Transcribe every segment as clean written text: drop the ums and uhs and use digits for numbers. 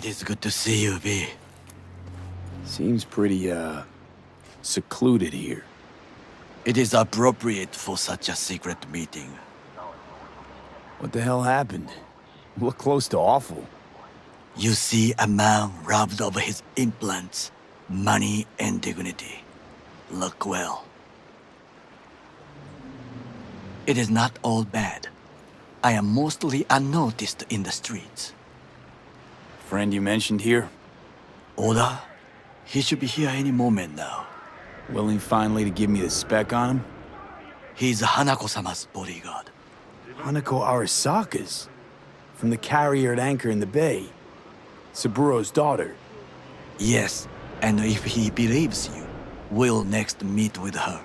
It is good to see you, V. Seems pretty, secluded here. It is appropriate for such a secret meeting. What the hell happened? Look close to awful. You see a man robbed of his implants, money and dignity. Look well. It is not all bad. I am mostly unnoticed in the streets. Friend you mentioned here? Oda? He should be here any moment now. Willing finally to give me the spec on him? He's Hanako-sama's bodyguard. Hanako Arasaka's? From the carrier at anchor in the bay. Saburo's daughter. Yes, and if he believes you, we'll next meet with her.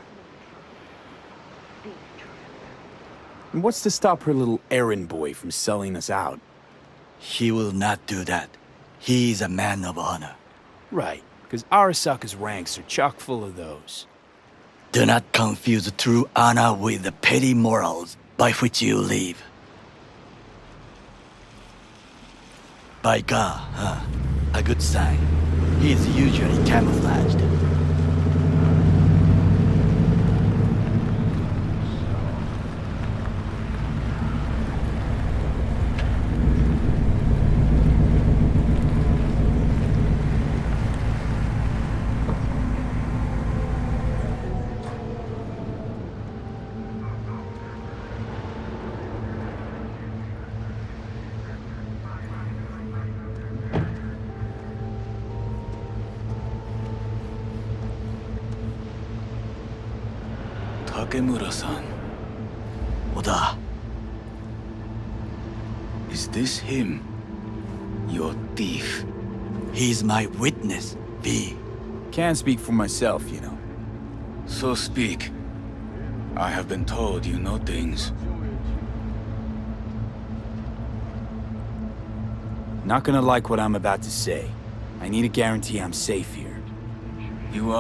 And what's to stop her little errand boy from selling us out? He will not do that. He is a man of honor. Right, because Arasaka's ranks are chock full of those. Do not confuse true honor with the petty morals by which you live. By God, huh? A good sign. He is usually camouflaged. Takemura-san. Oda, Is this him? Your thief? he's my witness, V. Can't speak for myself, you know. So speak. I have been told you know things. Not gonna like what I'm about to say. I need a guarantee I'm safe here. You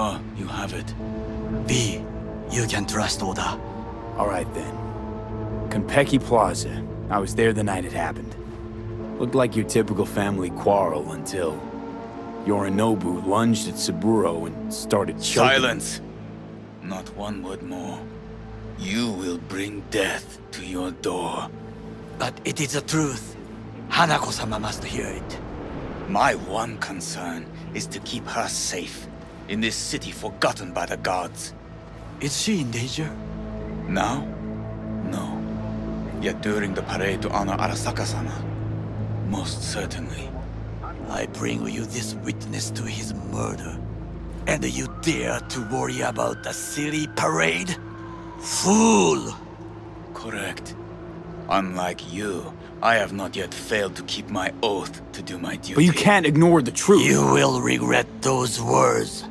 have it. V, you can trust Oda. All right then. Konpeki Plaza. I was there the night it happened. Looked like your typical family quarrel until Yorinobu lunged at Saburo and started choking. Silence! Not one word more. You will bring death to your door. But it is the truth. Hanako-sama must hear it. My one concern is to keep her safe in this city forgotten by the gods. Is she in danger? Now? No. Yet during the parade to honor Arasaka-sama, most certainly. I bring you this witness to his murder. And you dare to worry about a silly parade? Fool! Correct. Unlike you, I have not yet failed to keep my oath to do my duty. But you can't ignore the truth. You will regret those words.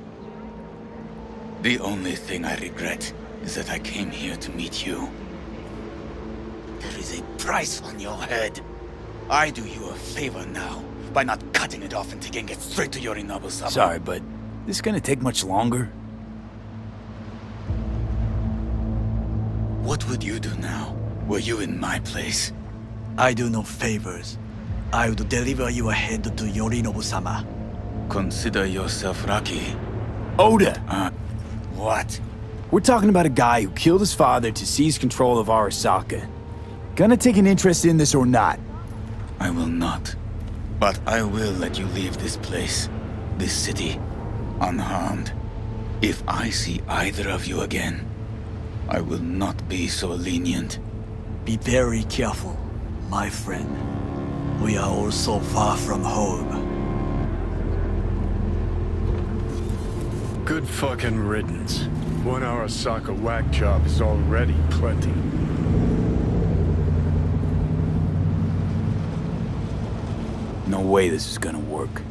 The only thing I regret is that I came here to meet you. There is a price on your head. I do you a favor now by not cutting it off and taking it straight to Yorinobu-sama. Sorry, but this gonna take much longer? What would you do now, were you in my place? I do no favors. I would deliver your head to Yorinobu-sama. Consider yourself lucky. Oda! What? We're talking about a guy who killed his father to seize control of Arasaka. Gonna take an interest in this or not? I will not. But I will let you leave this place, this city, unharmed. If I see either of you again, I will not be so lenient. Be very careful, my friend. We are all so far from home. Good fucking riddance. One Arasaka whack job is already plenty. No way this is gonna work.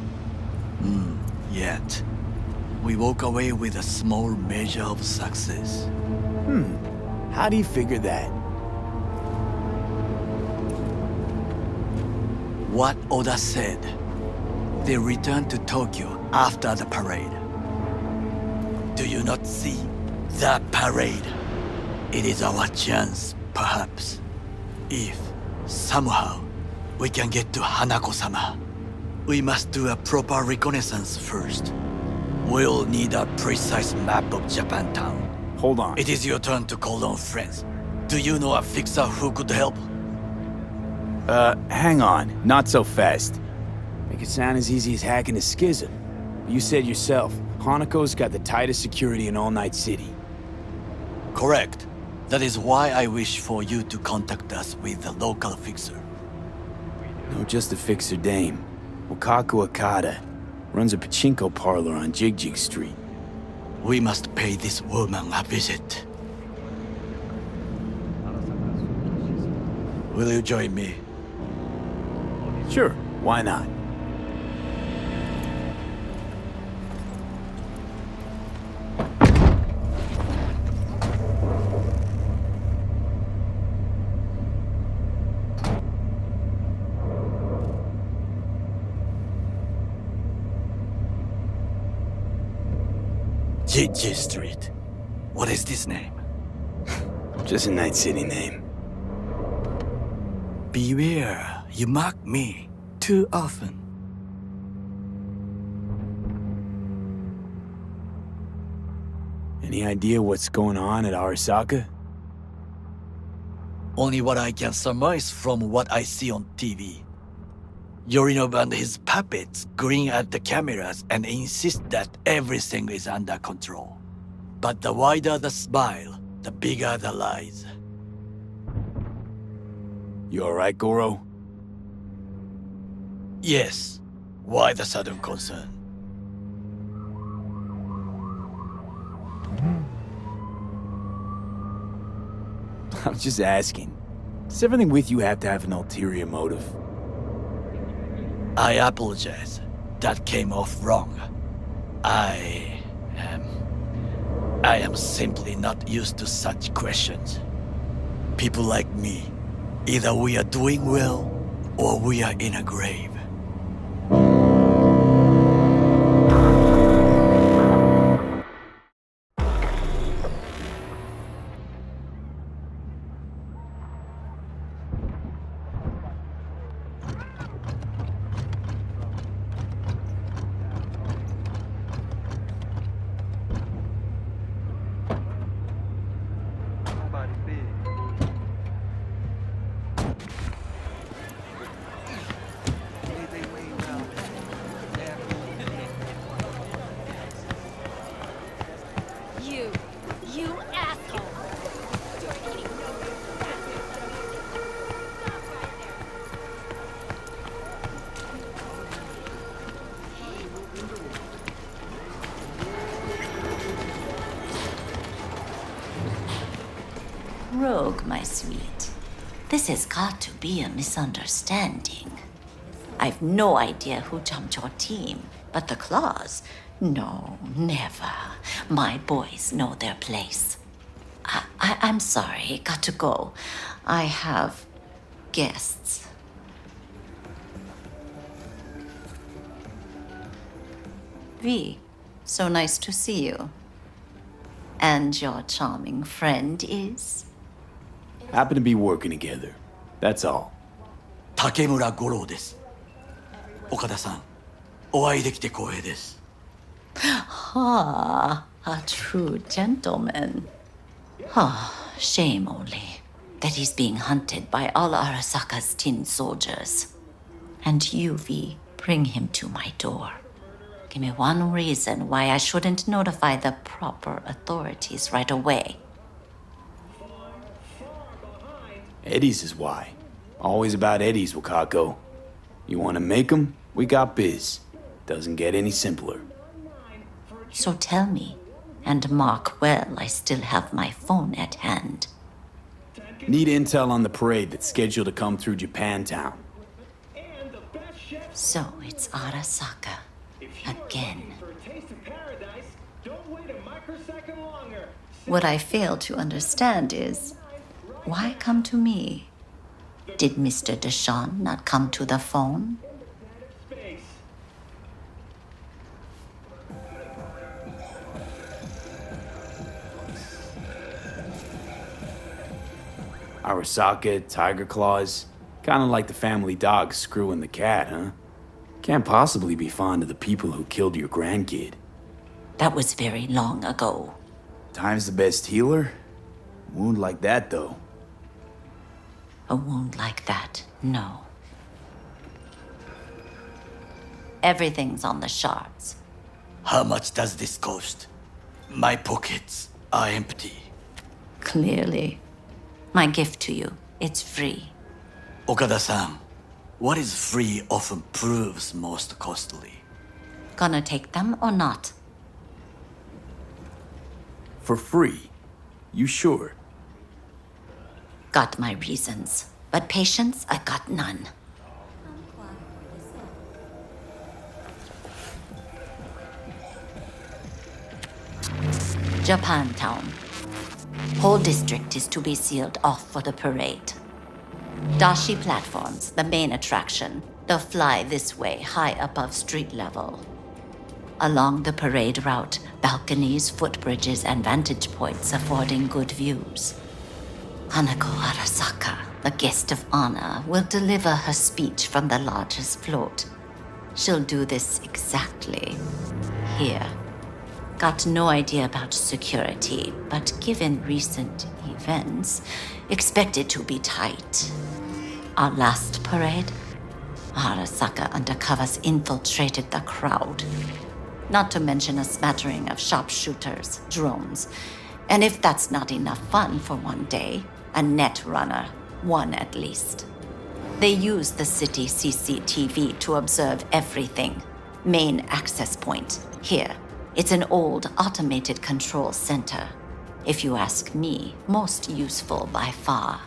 Yet, we walk away with a small measure of success. How do you figure that? What Oda said. They returned to Tokyo after the parade. Do you not see the parade? It is our chance, perhaps. If, somehow, we can get to Hanako-sama. We must do a proper reconnaissance first. We'll need a precise map of Japantown. Hold on. It is your turn to call on friends. Do you know a fixer who could help? Hang on. Not so fast. Make it sound as easy as hacking a schism. You said yourself, Hanako's got the tightest security in all Night City. Correct. That is why I wish for you to contact us with the local fixer. No, just a fixer dame. Wakaku Akata. Runs a pachinko parlor on Jig Street. We must pay this woman a visit. Will you join me? Sure, why not? Jig Street. What is this name? Just a Night City name. Beware, you mock me too often. Any idea what's going on at Arasaka? Only what I can surmise from what I see on TV. Yorinobu and his puppets grin at the cameras and insist that everything is under control. But the wider the smile, the bigger the lies. You alright, Goro? Yes. Why the sudden concern? I'm just asking. Does everything with you have to have an ulterior motive? I apologize. That came off wrong. I am simply not used to such questions. People like me, either we are doing well, or we are in a grave. You asshole! Rogue, my sweet. This has got to be a misunderstanding. I've no idea who jumped your team, but the claws? No, never. My boys know their place. I'm sorry, got to go. I have guests. V, so nice to see you. And your charming friend is? Happen to be working together. That's all. 竹村五郎です。岡田さん、お会いできて光栄です。Ah, a true gentleman. Ah, shame only that he's being hunted by all Arasaka's tin soldiers. And you, V, bring him to my door. Give me one reason why I shouldn't notify the proper authorities right away. Eddie's is why. Always about Eddie's, Wakako. You want to make 'em? We got biz. Doesn't get any simpler. So tell me, and mark well I still have my phone at hand. Need intel on the parade that's scheduled to come through Japantown. So it's Arasaka. Again. What I fail to understand is, why come to me? Did Mr. Deshawn not come to the phone? Arasaka, Tiger Claws. Kinda like the family dog screwing the cat, huh? Can't possibly be fond of the people who killed your grandkid. That was very long ago. Time's the best healer? Wound like that, though. A wound like that, no. Everything's on the shards. How much does this cost? My pockets are empty. Clearly. My gift to you, it's free. Okada-san, what is free often proves most costly. Gonna take them or not? For free? You sure? Got my reasons, but patience, I got none. Japantown. Whole district is to be sealed off for the parade. Dashi platforms, the main attraction. They'll fly this way, high above street level. Along the parade route, balconies, footbridges, and vantage points affording good views. Hanako Arasaka, the guest of honor, will deliver her speech from the largest float. She'll do this exactly here. Got no idea about security, but given recent events, expect it to be tight. Our last parade, Arasaka undercovers infiltrated the crowd. Not to mention a smattering of sharpshooters, drones, and if that's not enough fun for one day, a net runner, one at least. They use the city CCTV to observe everything. Main access point, here. It's an old automated control center. If you ask me, most useful by far.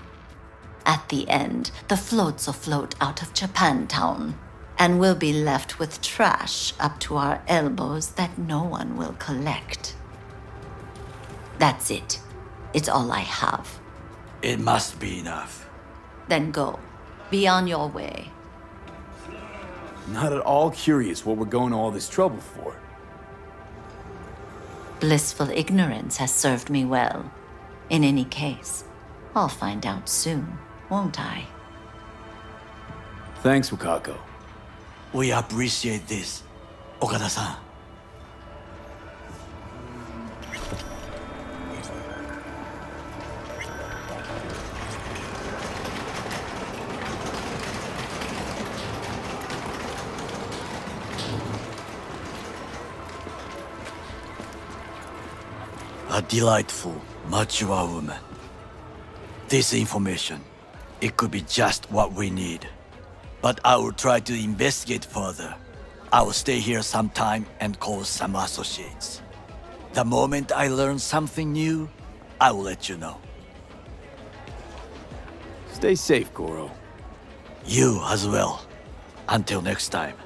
At the end, the floats will float out of Japantown, and we'll be left with trash up to our elbows that no one will collect. That's it. It's all I have. It must be enough. Then go. Be on your way. Not at all curious what we're going to all this trouble for. Blissful ignorance has served me well. In any case, I'll find out soon, won't I? Thanks, Wakako. We appreciate this, Okada-san. A delightful, mature woman. This information, it could be just what we need. But I will try to investigate further. I will stay here some time and call some associates. The moment I learn something new, I will let you know. Stay safe, Goro. You as well. Until next time.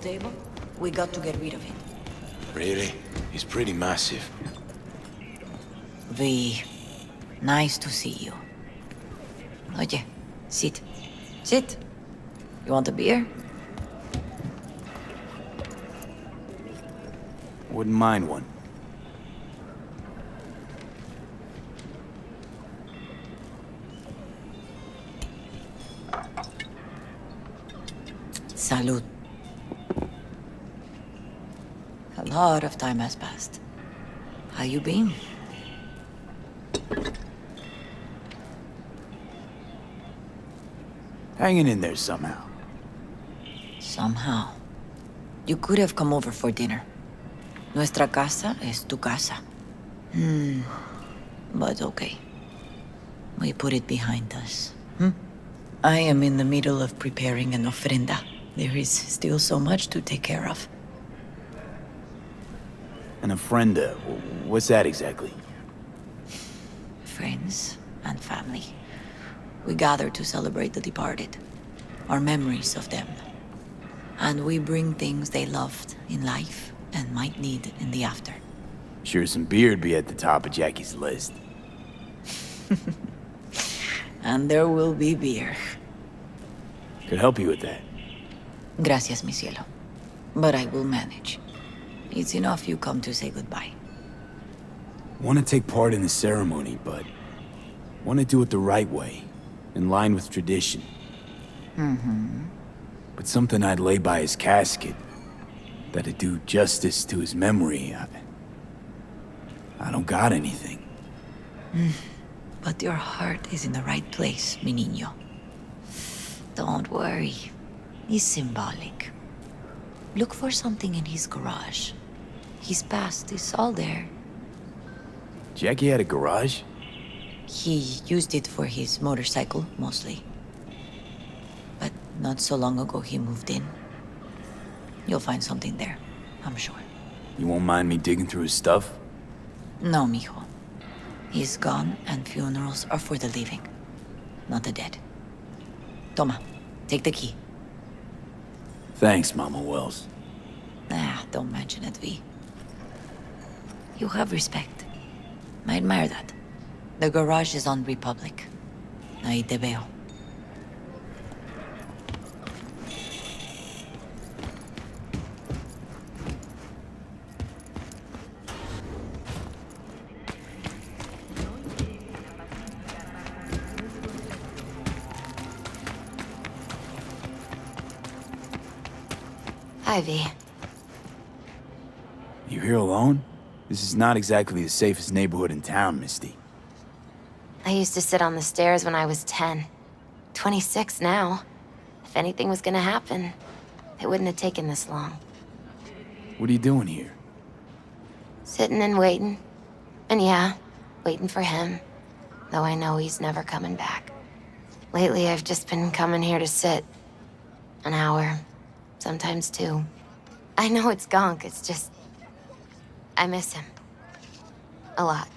table, we got to get rid of it. Really? He's pretty massive. V, nice to see you. Oye, sit. Sit. You want a beer? Wouldn't mind one. Salud. A lot of time has passed. How you been? Hanging in there somehow. Somehow. You could have come over for dinner. Nuestra casa es tu casa. But okay. We put it behind us. I am in the middle of preparing an ofrenda. There is still so much to take care of. An ofrenda, what's that exactly? Friends and family. We gather to celebrate the departed, our memories of them. And we bring things they loved in life and might need in the after. Sure some beer'd be at the top of Jackie's list. And there will be beer. Could help you with that. Gracias, mi cielo. But I will manage. It's enough you come to say goodbye. Want to take part in the ceremony, but want to do it the right way, in line with tradition. But something I'd lay by his casket, that'd do justice to his memory. I don't got anything. But your heart is in the right place, mi niño. Don't worry. It's symbolic. Look for something in his garage. His past is all there. Jackie had a garage? He used it for his motorcycle, mostly. But not so long ago he moved in. You'll find something there, I'm sure. You won't mind me digging through his stuff? No, mijo. He's gone and funerals are for the living, not the dead. Toma, take the key. Thanks, Mama Wells. Don't mention it, V. You have respect. I admire that. The garage is on Republic. Ahí te veo. Hi, V. You here alone? This is not exactly the safest neighborhood in town, Misty. I used to sit on the stairs when I was 10. 26 now. If anything was gonna happen, it wouldn't have taken this long. What are you doing here? Sitting and waiting. And yeah, waiting for him. Though I know he's never coming back. Lately, I've just been coming here to sit. An hour. Sometimes two. I know it's gunk, it's just... I miss him. A lot.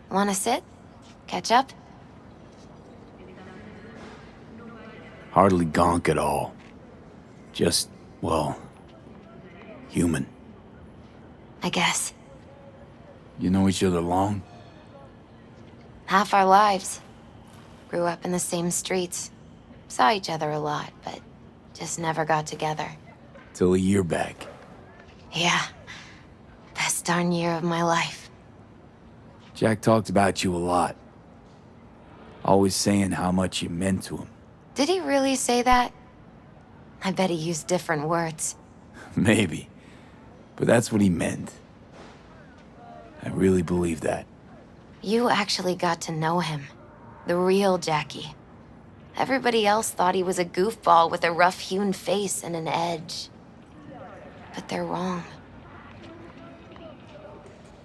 Wanna sit? Catch up? Hardly gonk at all. Just, well, human. I guess. You know each other long? Half our lives. Grew up in the same streets. Saw each other a lot, but just never got together. Till a year back. Yeah. Best darn year of my life. Jack talked about you a lot. Always saying how much you meant to him. Did he really say that? I bet he used different words. Maybe. But that's what he meant. I really believe that. You actually got to know him. The real Jackie. Everybody else thought he was a goofball with a rough-hewn face and an edge. But they're wrong.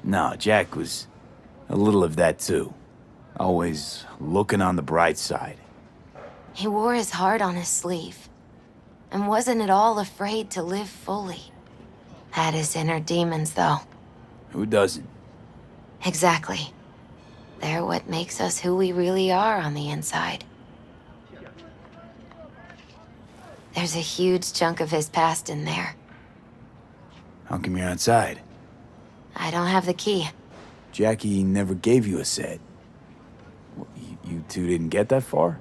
No, Jack was a little of that too. Always looking on the bright side. He wore his heart on his sleeve. And wasn't at all afraid to live fully. Had his inner demons, though. Who doesn't? Exactly. They're what makes us who we really are on the inside. There's There's a huge chunk of his past in there. How come you're outside? I don't have the key. Jackie never gave you a set. You two didn't get that far?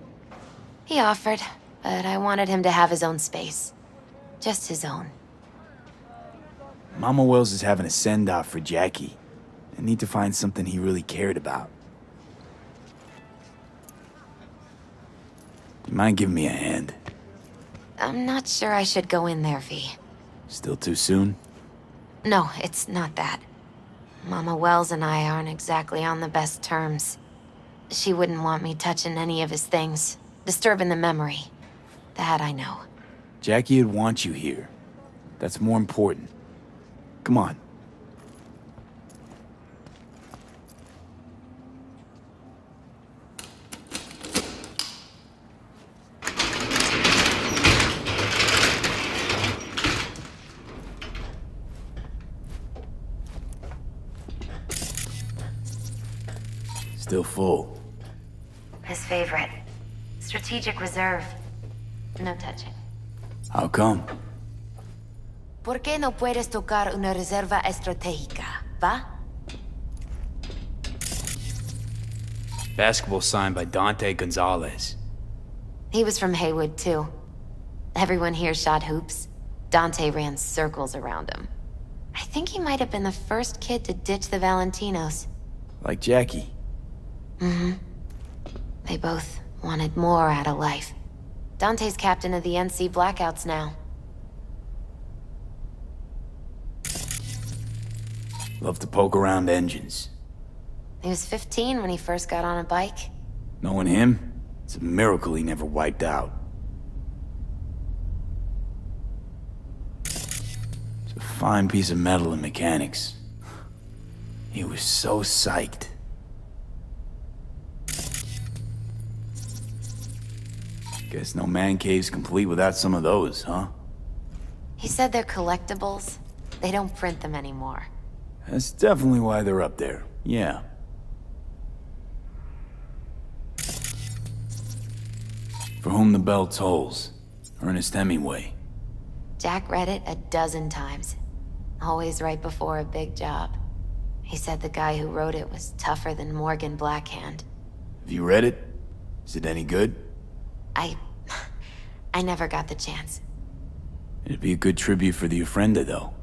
He offered, but I wanted him to have his own space. Just his own. Mama Wells is having a send-off for Jackie. I need to find something he really cared about. You mind giving me a hand? I'm not sure I should go in there, V. Still too soon? No, it's not that. Mama Wells and I aren't exactly on the best terms. She wouldn't want me touching any of his things, disturbing the memory. That I know. Jackie'd want you here. That's more important. Come on. Still full. His favorite. Strategic reserve. No touching. How come? ¿Por qué no puedes tocar una reserva estratégica, va? Basketball signed by Dante Gonzalez. He was from Haywood, too. Everyone here shot hoops. Dante ran circles around him. I think he might have been the first kid to ditch the Valentinos. Like Jackie. Mm-hmm. They both wanted more out of life. Dante's captain of the NC Blackouts now. Love to poke around engines. He was 15 when he first got on a bike. Knowing him, it's a miracle he never wiped out. It's a fine piece of metal in mechanics. He was so psyched. Guess no man cave's complete without some of those, huh? He said they're collectibles. They don't print them anymore. That's definitely why they're up there, yeah. For whom the bell tolls. Ernest Hemingway. Jack read it a dozen times. Always right before a big job. He said the guy who wrote it was tougher than Morgan Blackhand. Have you read it? Is it any good? I never got the chance. It'd be a good tribute for the Ofrenda, though.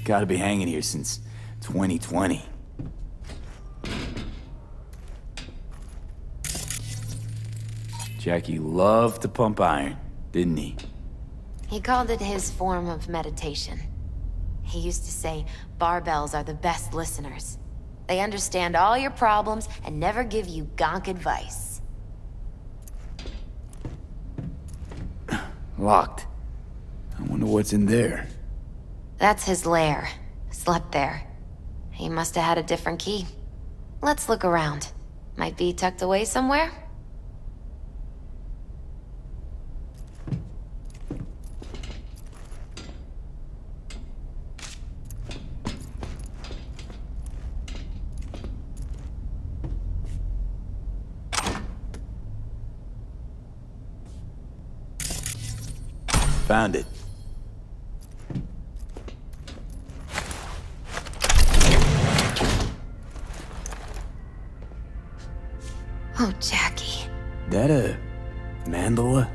Gotta be hanging here since 2020. Jackie loved to pump iron, didn't he? He called it his form of meditation. He used to say, barbells are the best listeners. They understand all your problems and never give you gonk advice. Locked. I wonder what's in there. That's his lair. Slept there. He must have had a different key. Let's look around. Might be tucked away somewhere? Found it. Oh, Jackie. That a mandala?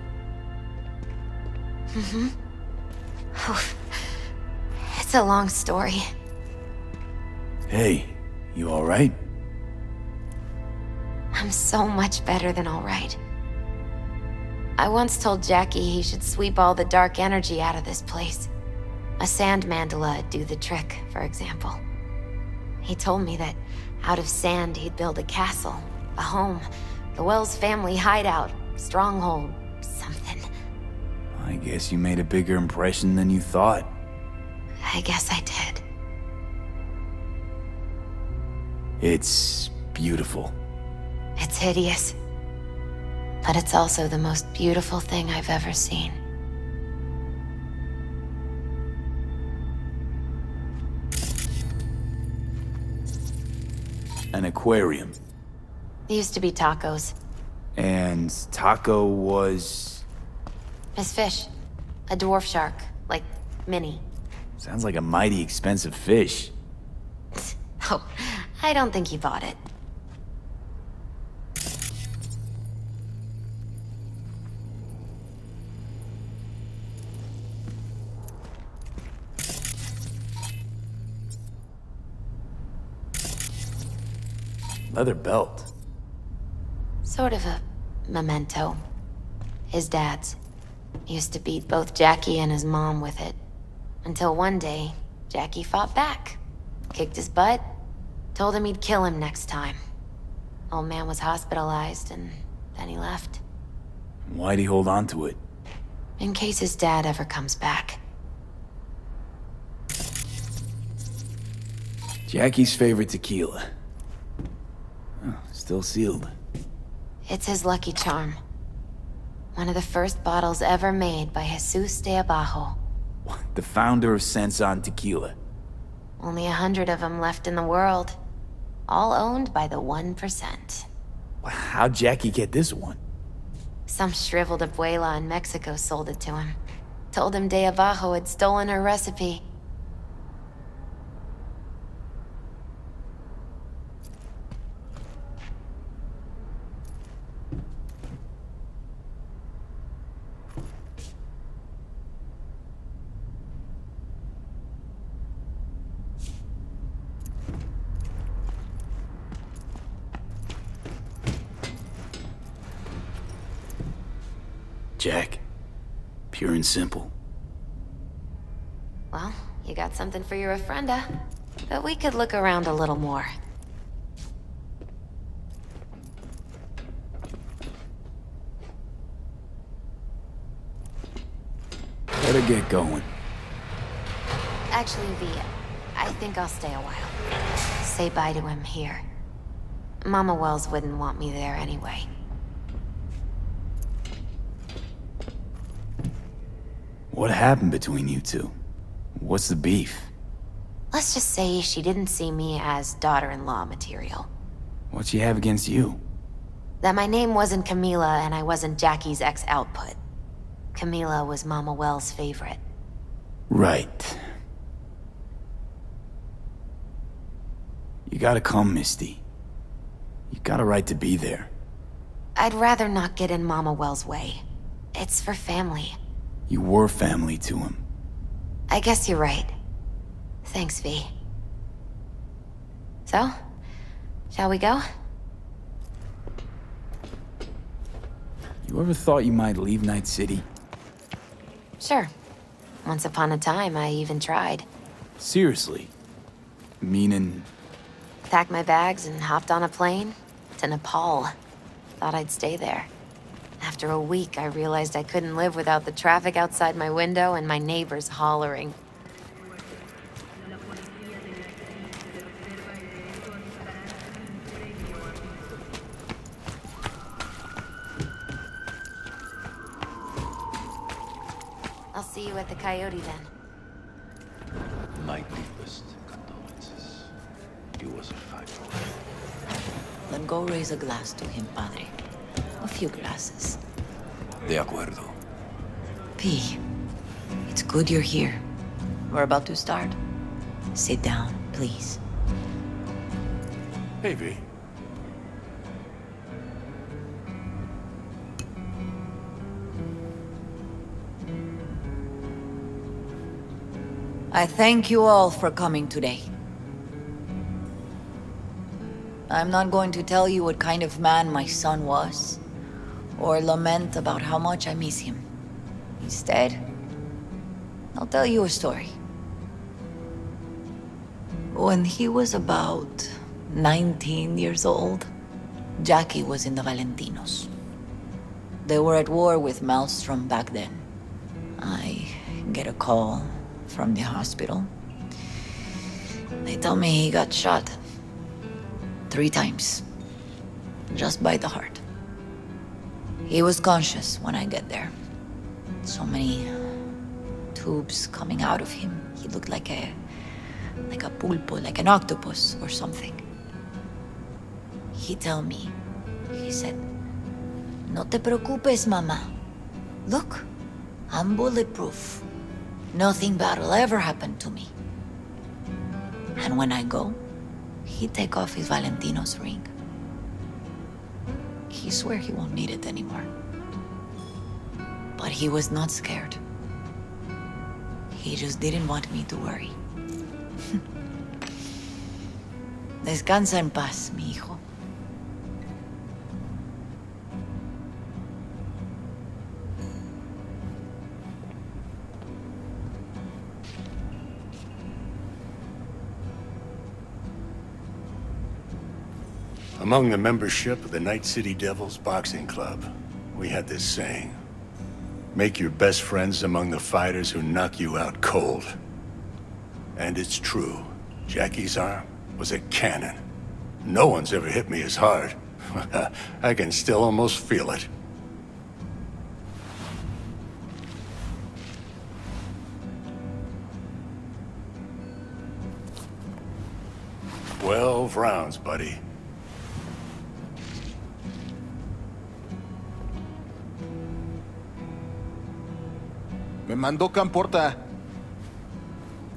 Mm-hmm. Oh, it's a long story. Hey, you alright? I'm so much better than all right. I once told Jackie he should sweep all the dark energy out of this place. A sand mandala'd do the trick, for example. He told me that out of sand he'd build a castle, a home, the Wells family hideout, stronghold, something. I guess you made a bigger impression than you thought. I guess I did. It's beautiful. It's hideous. But it's also the most beautiful thing I've ever seen. An aquarium. It used to be Taco's. And Taco was... His fish. A dwarf shark. Like, Minnie. Sounds like a mighty expensive fish. Oh, I don't think he bought it. Leather belt. Sort of a memento. His dad's. He used to beat both Jackie and his mom with it. Until one day, Jackie fought back. Kicked his butt. Told him he'd kill him next time. Old man was hospitalized, and then he left. Why'd he hold on to it? In case his dad ever comes back. Jackie's favorite tequila. Oh, still sealed. It's his lucky charm. One of the first bottles ever made by Jesus de Abajo. The founder of Sensan Tequila. Only 100 of them left in the world. All owned by the 1%. How'd Jackie get this one? Some shriveled abuela in Mexico sold it to him. Told him de Abajo had stolen her recipe. Jack. Pure and simple. Well, you got something for your ofrenda. But we could look around a little more. Better get going. Actually, V, I think I'll stay a while. Say bye to him here. Mama Wells wouldn't want me there anyway. What happened between you two? What's the beef? Let's just say she didn't see me as daughter-in-law material. What'd she have against you? That my name wasn't Camila and I wasn't Jackie's ex-output. Camila was Mama Wells' favorite. Right. You gotta come, Misty. You got a right to be there. I'd rather not get in Mama Wells' way. It's for family. You were family to him. I guess you're right. Thanks, V. So, shall we go? You ever thought you might leave Night City? Sure. Once upon a time, I even tried. Seriously? Meaning... Packed my bags and hopped on a plane to Nepal. Thought I'd stay there. After a week, I realized I couldn't live without the traffic outside my window and my neighbors hollering. I'll see you at the Coyote then. My deepest condolences. He was a fighter. Then go raise a glass to him, Padre. A few glasses. De acuerdo. P, it's good you're here. We're about to start. Sit down, please. Hey, V. I thank you all for coming today. I'm not going to tell you what kind of man my son was, or lament about how much I miss him. Instead, I'll tell you a story. When he was about 19 years old, Jackie was in the Valentinos. They were at war with Maelstrom back then. I get a call from the hospital. They tell me he got shot 3 times, just by the heart. He was conscious when I get there. So many tubes coming out of him. He looked like a pulpo, like an octopus or something. he tell me? He said, "No te preocupes, mama. Look, I'm bulletproof. Nothing bad will ever happen to me." And when I go, he take off his Valentino's ring. He swear he won't need it anymore. But he was not scared. He just didn't want me to worry. Descansa en paz, mi hijo. Among the membership of the Night City Devils Boxing Club, we had this saying. Make your best friends among the fighters who knock you out cold. And it's true. Jackie's arm was a cannon. No one's ever hit me as hard. I can still almost feel it. "12 rounds, buddy." Me mandó Camporta.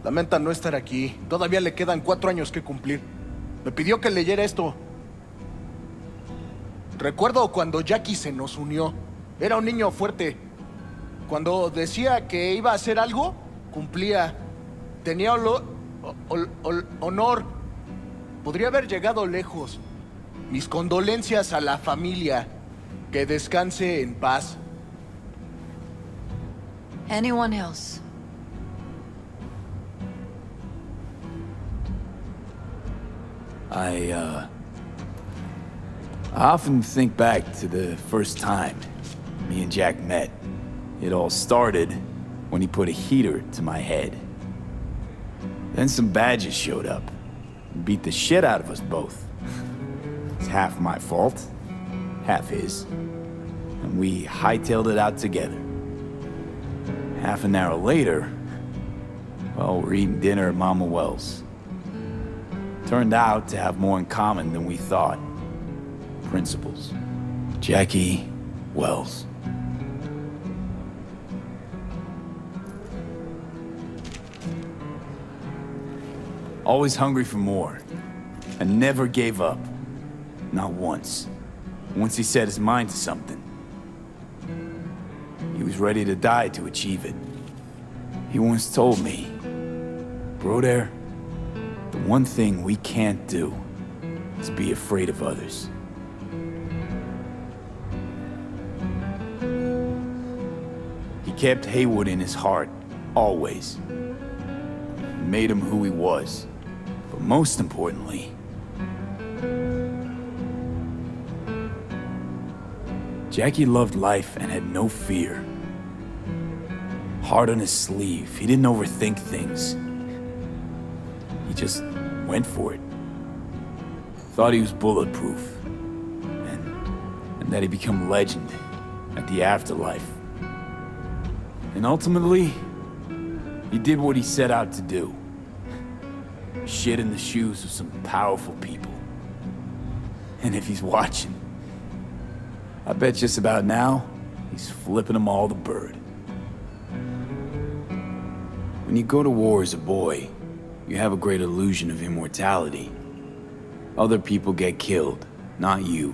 Lamenta no estar aquí. Todavía le quedan 4 años que cumplir. Me pidió que leyera esto. Recuerdo cuando Jackie se nos unió. Era un niño fuerte. Cuando decía que iba a hacer algo, cumplía. Tenía honor. Podría haber llegado lejos. Mis condolencias a la familia. Que descanse en paz. Anyone else? I often think back to the first time me and Jack met. It all started when he put a heater to my head. Then some badges showed up and beat the shit out of us both. It's half my fault, half his. And we hightailed it out together. Half an hour later, well, we're eating dinner at Mama Wells. Turned out to have more in common than we thought. Principles. Jackie Wells. Always hungry for more. And never gave up. Not once. Once he set his mind to something, he was ready to die to achieve it. He once told me, "Broder, the one thing we can't do is be afraid of others." He kept Haywood in his heart, always. It made him who he was. But most importantly, Jackie loved life and had no fear. Heart on his sleeve, he didn't overthink things. He just went for it. Thought he was bulletproof. And that he'd become legend at the afterlife. And ultimately, he did what he set out to do. Shit in the shoes of some powerful people. And if he's watching, I bet just about now, he's flipping them all the bird. When you go to war as a boy, you have a great illusion of immortality. Other people get killed, not you.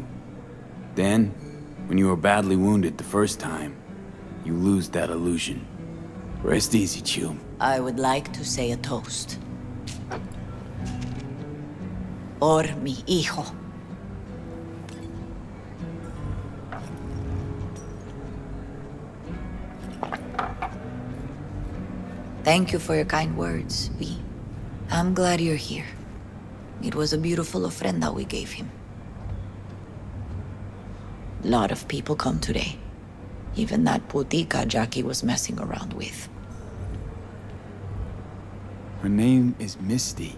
Then, when you are badly wounded the first time, you lose that illusion. Rest easy, Chum. I would like to say a toast. Por mi hijo. Thank you for your kind words, V. I'm glad you're here. It was a beautiful ofrenda we gave him. A lot of people come today. Even that putica Jackie was messing around with. Her name is Misty.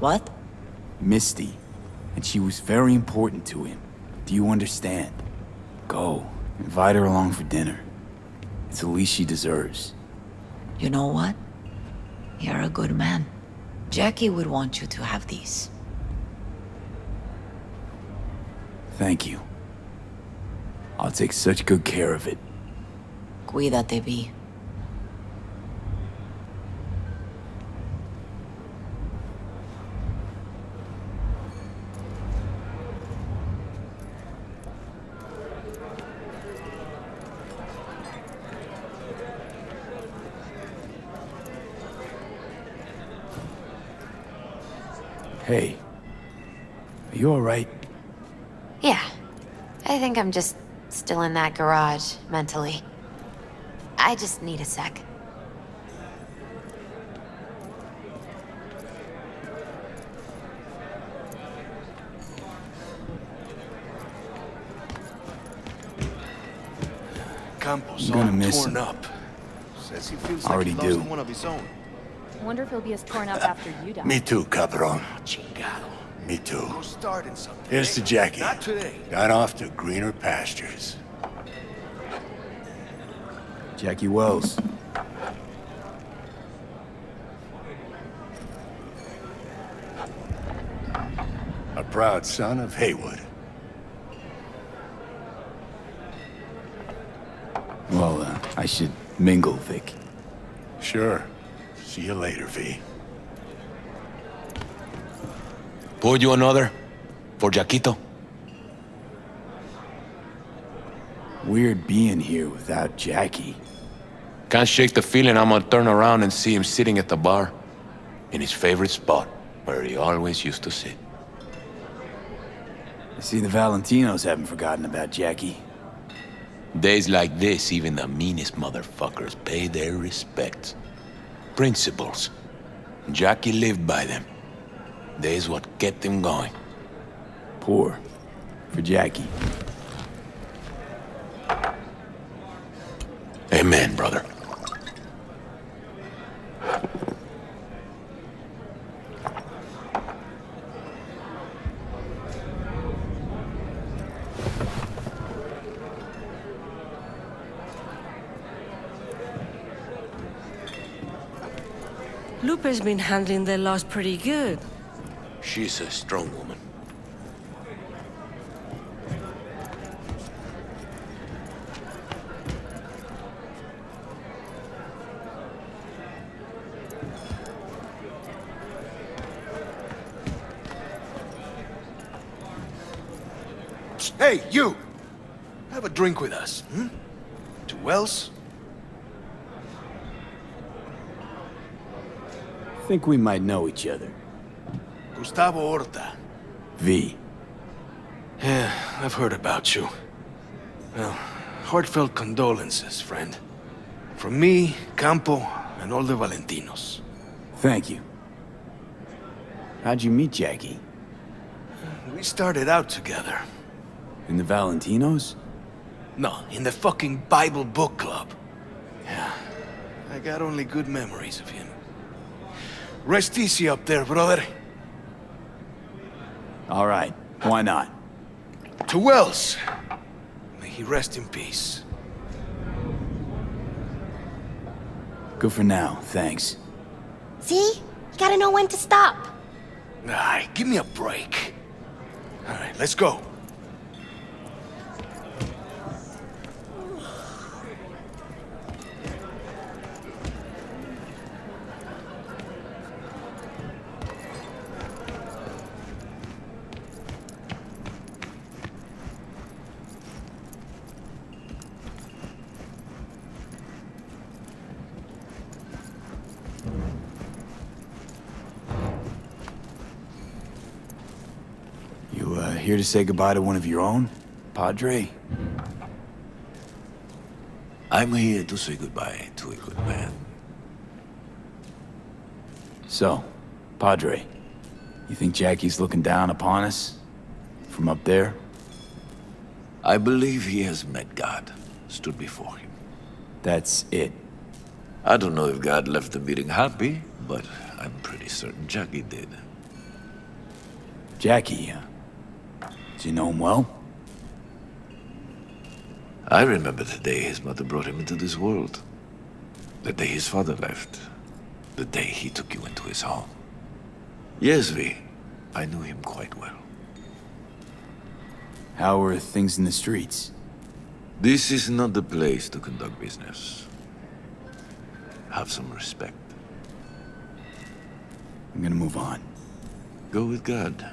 What? Misty. And she was very important to him. Do you understand? Go. Invite her along for dinner. It's the least she deserves. You know what? You're a good man. Jackie would want you to have these. Thank you. I'll take such good care of it. Cuídate, Vi. Hey. Are you alright? Yeah. I think I'm just still in that garage, mentally. I just need a sec. Campos I'm gonna all miss torn him. up. Says he feels Already like he lost do. one of his own. I wonder if he'll be as torn up after you die. Me too, Cabron. Chingado. Me too. We're starting something. Here's to Jackie. Not today. Gone off to greener pastures. Jackie Wells. A proud son of Haywood. Well, I should mingle, Vic. Sure. See you later, V. Pour you another? For Jaquito? Weird being here without Jackie. Can't shake the feeling I'm gonna turn around and see him sitting at the bar. In his favorite spot, where he always used to sit. I see the Valentinos haven't forgotten about Jackie. Days like this, even the meanest motherfuckers pay their respects. Principles. Jackie lived by them. They's what kept him going. Poor. For Jackie. Amen, brother. Lupe's been handling their loss pretty good. She's a strong woman. Hey, you! Have a drink with us, hmm? To Wells? Think we might know each other. Gustavo Horta. V. Yeah, I've heard about you. Well, heartfelt condolences, friend. From me, Campo, and all the Valentinos. Thank you. How'd you meet Jackie? We started out together. In the Valentinos? No, in the fucking Bible book club. Yeah, I got only good memories of him. Rest easy up there, brother. All right. Why not? To Wells. May he rest in peace. Good for now, thanks. See? You gotta know when to stop. Aye, give me a break. All right, let's go. You, here to say goodbye to one of your own? Padre? I'm here to say goodbye to a good man. So, Padre, you think Jackie's looking down upon us? From up there? I believe he has met God, stood before him. That's it. I don't know if God left the meeting happy, but I'm pretty certain Jackie did. Jackie, do you know him well? I remember the day his mother brought him into this world. The day his father left. The day he took you into his home. Yes, V. I knew him quite well. How are things in the streets? This is not the place to conduct business. Have some respect. I'm gonna move on. Go with God.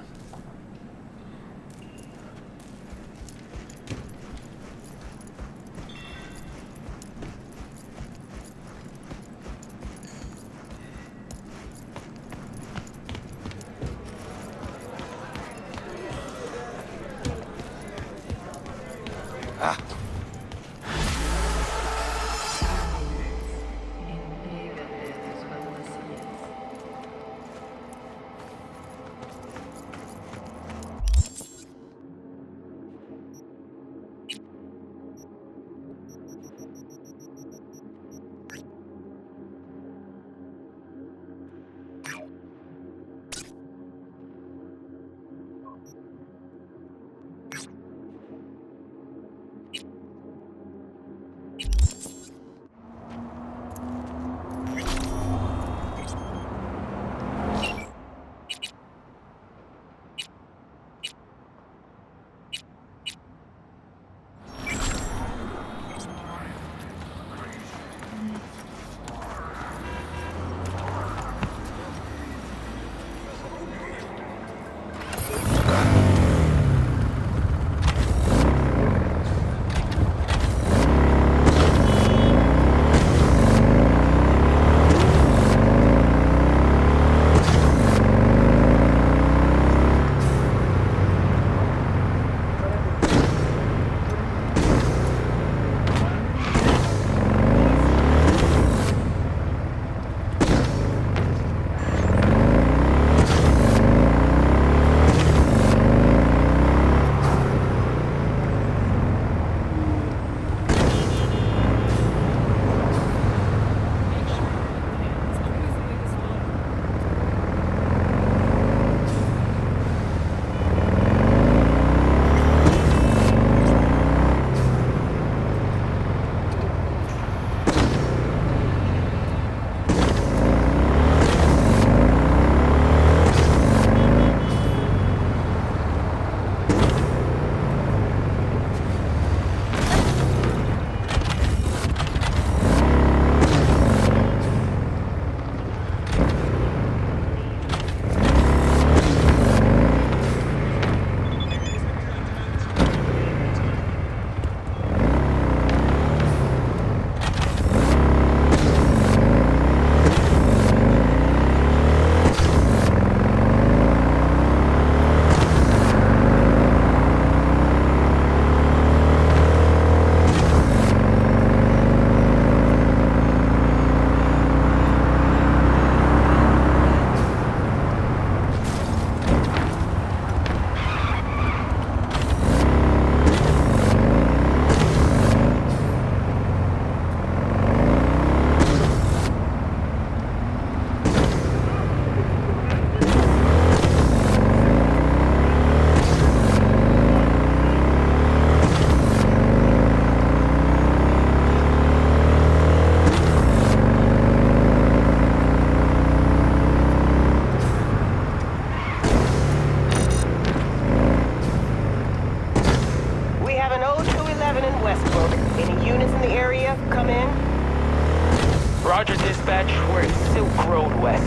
Roger, dispatch. We're at Silk Road West.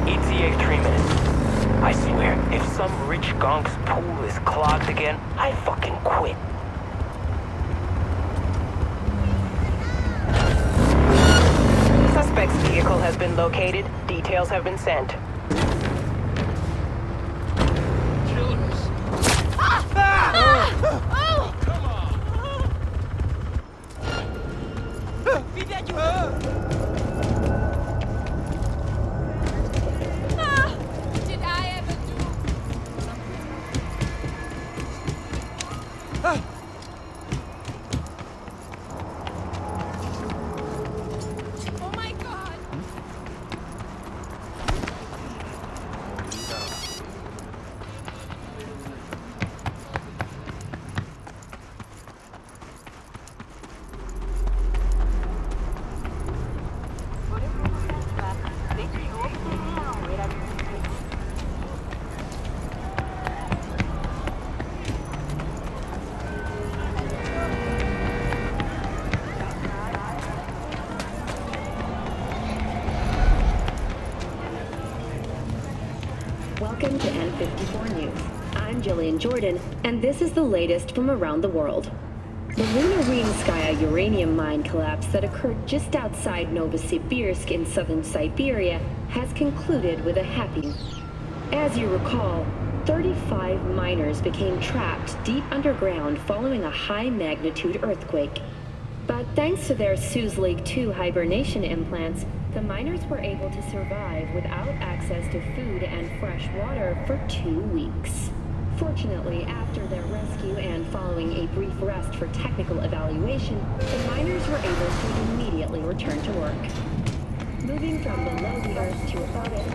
ETA 3 minutes. I swear, if some rich gonk's pool is clogged again, I fucking quit. Suspect's vehicle has been located. Details have been sent. Welcome to N54 News. I'm Jillian Jordan, and this is the latest from around the world. The Lunarinskaya uranium mine collapse that occurred just outside Novosibirsk in southern Siberia has concluded with a happy. As you recall, 35 miners became trapped deep underground following a high-magnitude earthquake. But thanks to their Suez Lake 2 hibernation implants, the miners were able to survive without access to food and fresh water for 2 weeks. Fortunately, after their rescue and following a brief rest for technical evaluation, the miners were able to immediately return to work. Moving from below the Earth to above it.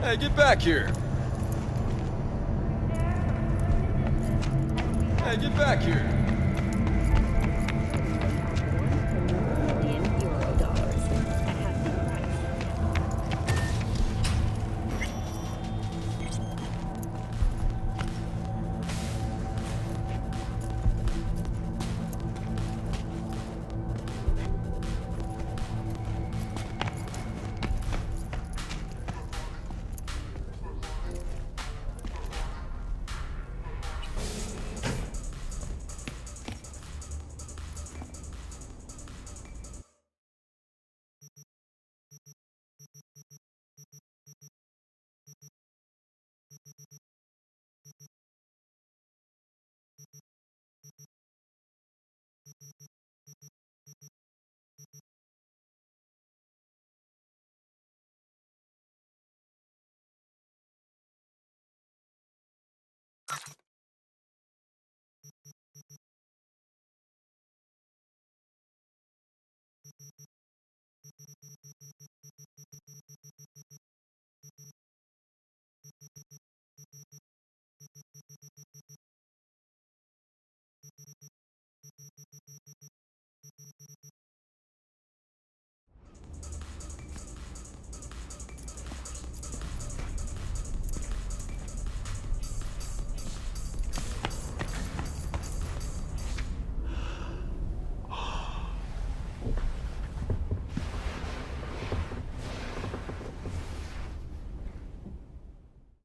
Hey, get back here! Hey, get back here!